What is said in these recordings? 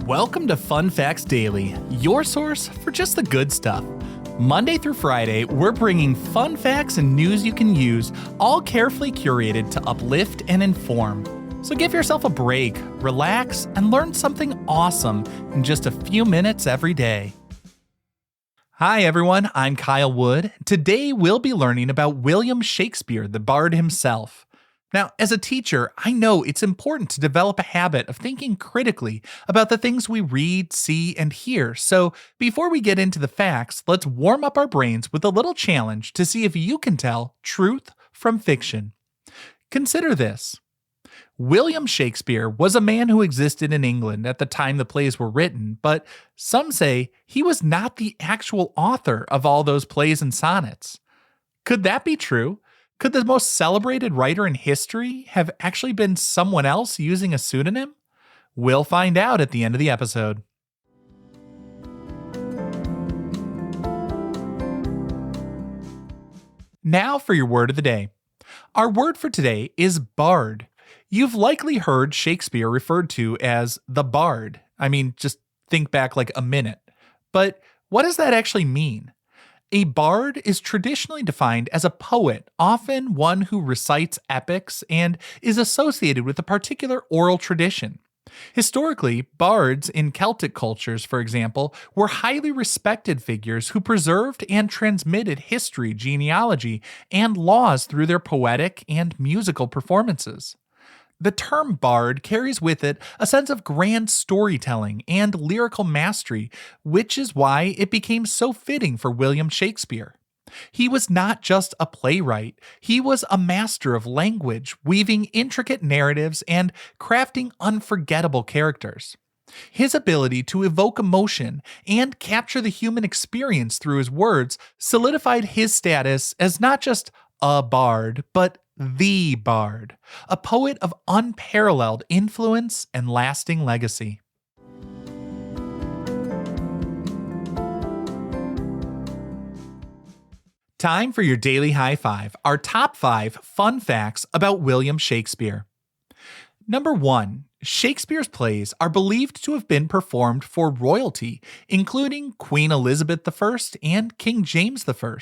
Welcome to Fun Facts Daily, your source for just the good stuff. Monday through Friday, we're bringing fun facts and news you can use, all carefully curated to uplift and inform. So give yourself a break, relax, and learn something awesome in just a few minutes every day. Hi everyone, I'm Kyle Wood. Today we'll be learning about William Shakespeare, the bard himself. Now, as a teacher, I know it's important to develop a habit of thinking critically about the things we read, see, and hear. So before we get into the facts, let's warm up our brains with a little challenge to see if you can tell truth from fiction. Consider this. William Shakespeare was a man who existed in England at the time the plays were written, but some say he was not the actual author of all those plays and sonnets. Could that be true? Could the most celebrated writer in history have actually been someone else using a pseudonym? We'll find out at the end of the episode. Now for your word of the day. Our word for today is bard. You've likely heard Shakespeare referred to as the bard. I mean, just think back like a minute. But what does that actually mean? A bard is traditionally defined as a poet, often one who recites epics and is associated with a particular oral tradition. Historically, bards in Celtic cultures, for example, were highly respected figures who preserved and transmitted history, genealogy, and laws through their poetic and musical performances. The term bard carries with it a sense of grand storytelling and lyrical mastery, which is why it became so fitting for William Shakespeare. He was not just a playwright, he was a master of language, weaving intricate narratives and crafting unforgettable characters. His ability to evoke emotion and capture the human experience through his words solidified his status as not just a bard, but the bard, a poet of unparalleled influence and lasting legacy. Time for your daily high five, our top 5 fun facts about William Shakespeare. Number 1. Shakespeare's plays are believed to have been performed for royalty, including Queen Elizabeth I and King James I.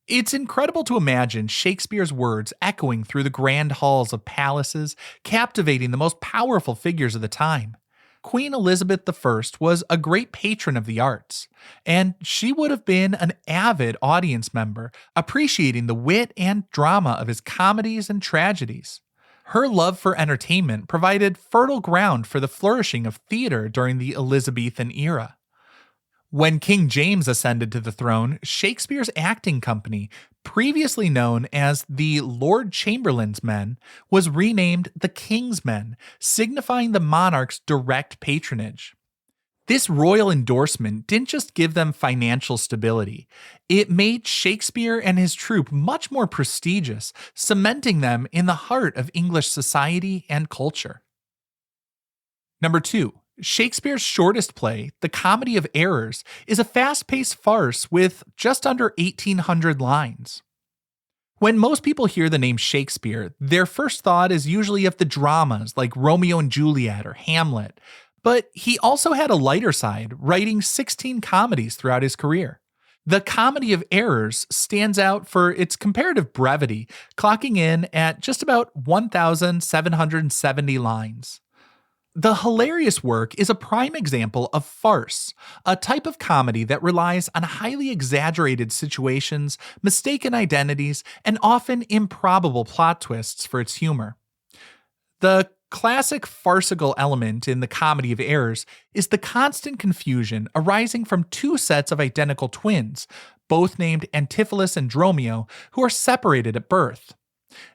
It's incredible to imagine Shakespeare's words echoing through the grand halls of palaces, captivating the most powerful figures of the time. Queen Elizabeth I was a great patron of the arts, and she would have been an avid audience member, appreciating the wit and drama of his comedies and tragedies. Her love for entertainment provided fertile ground for the flourishing of theater during the Elizabethan era. When King James ascended to the throne, Shakespeare's acting company, previously known as the Lord Chamberlain's Men, was renamed the King's Men, signifying the monarch's direct patronage. This royal endorsement didn't just give them financial stability, it made Shakespeare and his troupe much more prestigious, cementing them in the heart of English society and culture. Number 2. Shakespeare's shortest play, The Comedy of Errors, is a fast-paced farce with just under 1,800 lines. When most people hear the name Shakespeare, their first thought is usually of the dramas like Romeo and Juliet or Hamlet, but he also had a lighter side, writing 16 comedies throughout his career. The Comedy of Errors stands out for its comparative brevity, clocking in at just about 1,770 lines. The hilarious work is a prime example of farce, a type of comedy that relies on highly exaggerated situations, mistaken identities, and often improbable plot twists for its humor. The classic farcical element in the Comedy of Errors is the constant confusion arising from two sets of identical twins, both named Antipholus and Dromio, who are separated at birth.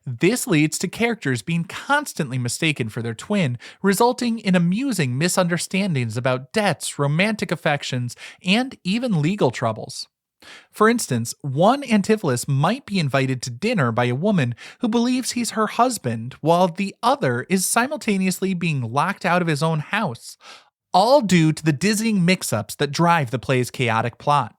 This leads to characters being constantly mistaken for their twin, resulting in amusing misunderstandings about debts, romantic affections, and even legal troubles. For instance, one Antipholus might be invited to dinner by a woman who believes he's her husband, while the other is simultaneously being locked out of his own house, all due to the dizzying mix-ups that drive the play's chaotic plot.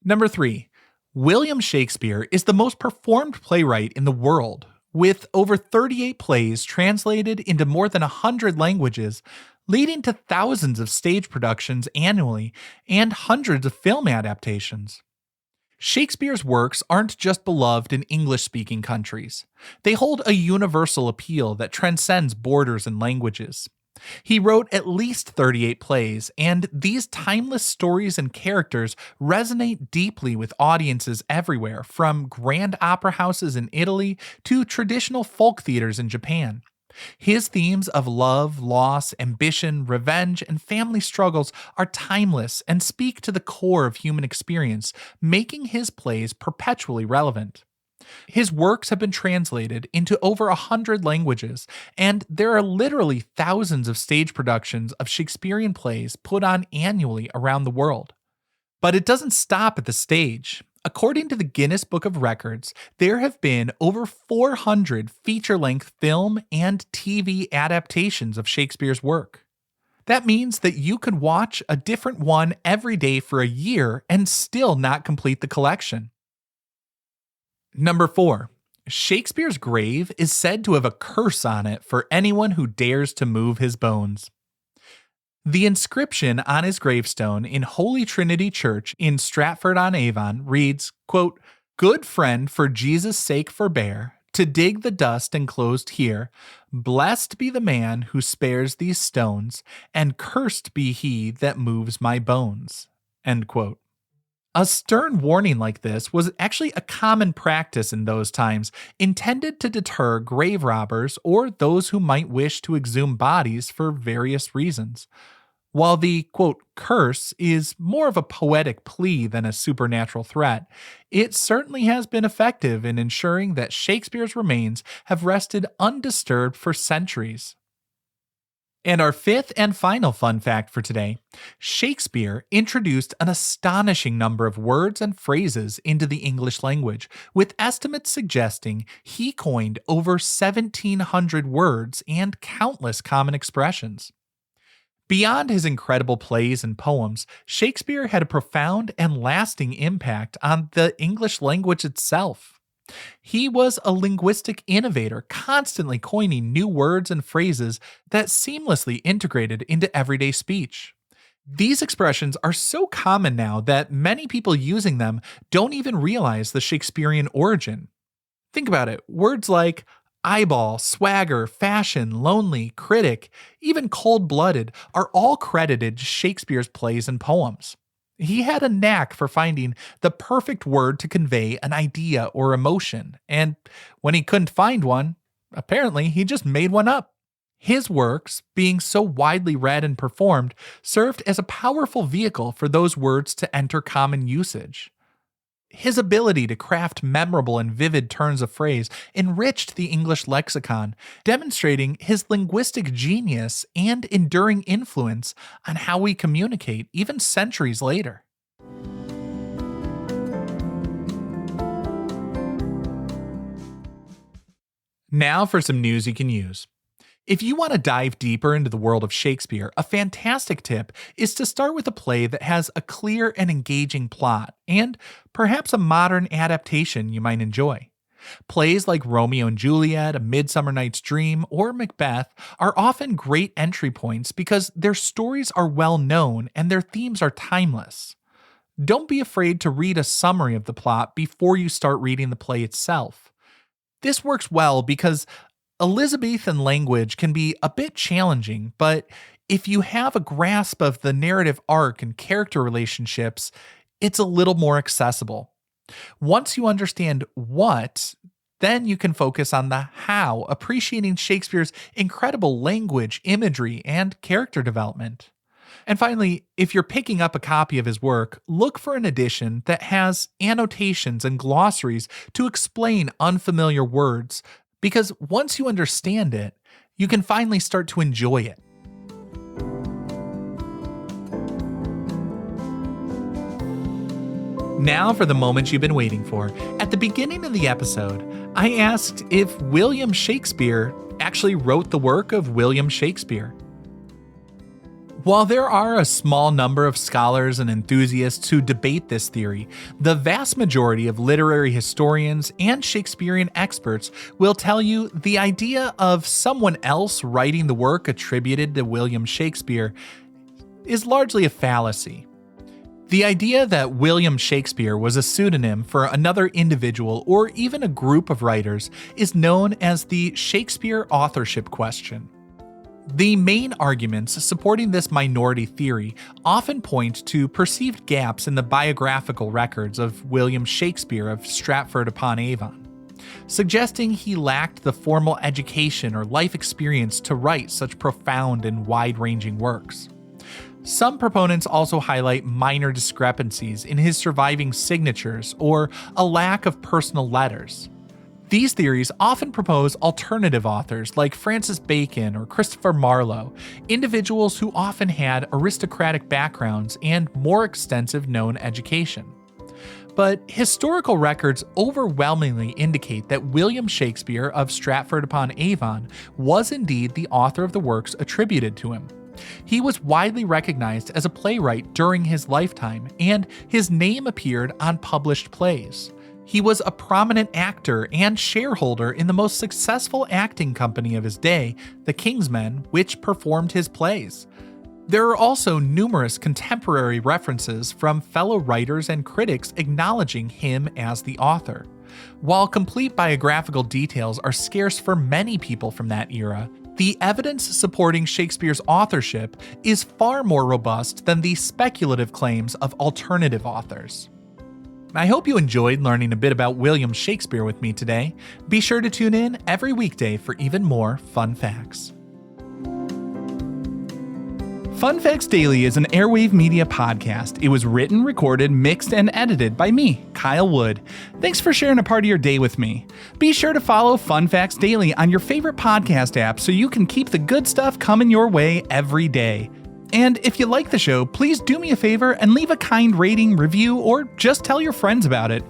Number 3. William Shakespeare is the most performed playwright in the world, with over 38 plays translated into more than 100 languages. leading to thousands of stage productions annually and hundreds of film adaptations. Shakespeare's works aren't just beloved in English-speaking countries. They hold a universal appeal that transcends borders and languages. He wrote at least 38 plays, and these timeless stories and characters resonate deeply with audiences everywhere, from grand opera houses in Italy to traditional folk theaters in Japan. His themes of love, loss, ambition, revenge, and family struggles are timeless and speak to the core of human experience, making his plays perpetually relevant. His works have been translated into over 100 languages, and there are literally thousands of stage productions of Shakespearean plays put on annually around the world. But it doesn't stop at the stage. According to the Guinness Book of Records, there have been over 400 feature-length film and TV adaptations of Shakespeare's work. That means that you could watch a different one every day for a year and still not complete the collection. Number 4. Shakespeare's grave is said to have a curse on it for anyone who dares to move his bones. The inscription on his gravestone in Holy Trinity Church in Stratford-on-Avon reads, quote, "Good friend, for Jesus' sake forbear to dig the dust enclosed here. Blessed be the man who spares these stones, and cursed be he that moves my bones." End quote. A stern warning like this was actually a common practice in those times, intended to deter grave robbers or those who might wish to exhume bodies for various reasons. While the, quote, curse is more of a poetic plea than a supernatural threat, it certainly has been effective in ensuring that Shakespeare's remains have rested undisturbed for centuries. And our fifth and final fun fact for today, Shakespeare introduced an astonishing number of words and phrases into the English language, with estimates suggesting he coined over 1,700 words and countless common expressions. Beyond his incredible plays and poems, Shakespeare had a profound and lasting impact on the English language itself. He was a linguistic innovator, constantly coining new words and phrases that seamlessly integrated into everyday speech. These expressions are so common now that many people using them don't even realize the Shakespearean origin. Think about it. Words like eyeball, swagger, fashion, lonely, critic, even cold-blooded are all credited to Shakespeare's plays and poems. He had a knack for finding the perfect word to convey an idea or emotion, and when he couldn't find one, apparently he just made one up. His works, being so widely read and performed, served as a powerful vehicle for those words to enter common usage. His ability to craft memorable and vivid turns of phrase enriched the English lexicon, demonstrating his linguistic genius and enduring influence on how we communicate even centuries later. Now for some news you can use. If you want to dive deeper into the world of Shakespeare, a fantastic tip is to start with a play that has a clear and engaging plot, and perhaps a modern adaptation you might enjoy. Plays like Romeo and Juliet, A Midsummer Night's Dream, or Macbeth are often great entry points because their stories are well known and their themes are timeless. Don't be afraid to read a summary of the plot before you start reading the play itself. This works well because Elizabethan language can be a bit challenging, but if you have a grasp of the narrative arc and character relationships, it's a little more accessible. Once you understand what, then you can focus on the how, appreciating Shakespeare's incredible language, imagery, and character development. And finally, if you're picking up a copy of his work, look for an edition that has annotations and glossaries to explain unfamiliar words, because once you understand it, you can finally start to enjoy it. Now for the moment you've been waiting for. At the beginning of the episode, I asked if William Shakespeare actually wrote the work of William Shakespeare. While there are a small number of scholars and enthusiasts who debate this theory, the vast majority of literary historians and Shakespearean experts will tell you the idea of someone else writing the work attributed to William Shakespeare is largely a fallacy. The idea that William Shakespeare was a pseudonym for another individual or even a group of writers is known as the Shakespeare authorship question. The main arguments supporting this minority theory often point to perceived gaps in the biographical records of William Shakespeare of Stratford-upon-Avon, suggesting he lacked the formal education or life experience to write such profound and wide-ranging works. Some proponents also highlight minor discrepancies in his surviving signatures or a lack of personal letters. These theories often propose alternative authors like Francis Bacon or Christopher Marlowe, individuals who often had aristocratic backgrounds and more extensive known education. But historical records overwhelmingly indicate that William Shakespeare of Stratford-upon-Avon was indeed the author of the works attributed to him. He was widely recognized as a playwright during his lifetime, and his name appeared on published plays. He was a prominent actor and shareholder in the most successful acting company of his day, the King's Men, which performed his plays. There are also numerous contemporary references from fellow writers and critics acknowledging him as the author. While complete biographical details are scarce for many people from that era, the evidence supporting Shakespeare's authorship is far more robust than the speculative claims of alternative authors. I hope you enjoyed learning a bit about William Shakespeare with me today. Be sure to tune in every weekday for even more fun facts. Fun Facts Daily is an Airwave Media podcast. It was written, recorded, mixed, and edited by me, Kyle Wood. Thanks for sharing a part of your day with me. Be sure to follow Fun Facts Daily on your favorite podcast app so you can keep the good stuff coming your way every day. And if you like the show, please do me a favor and leave a kind rating, review, or just tell your friends about it.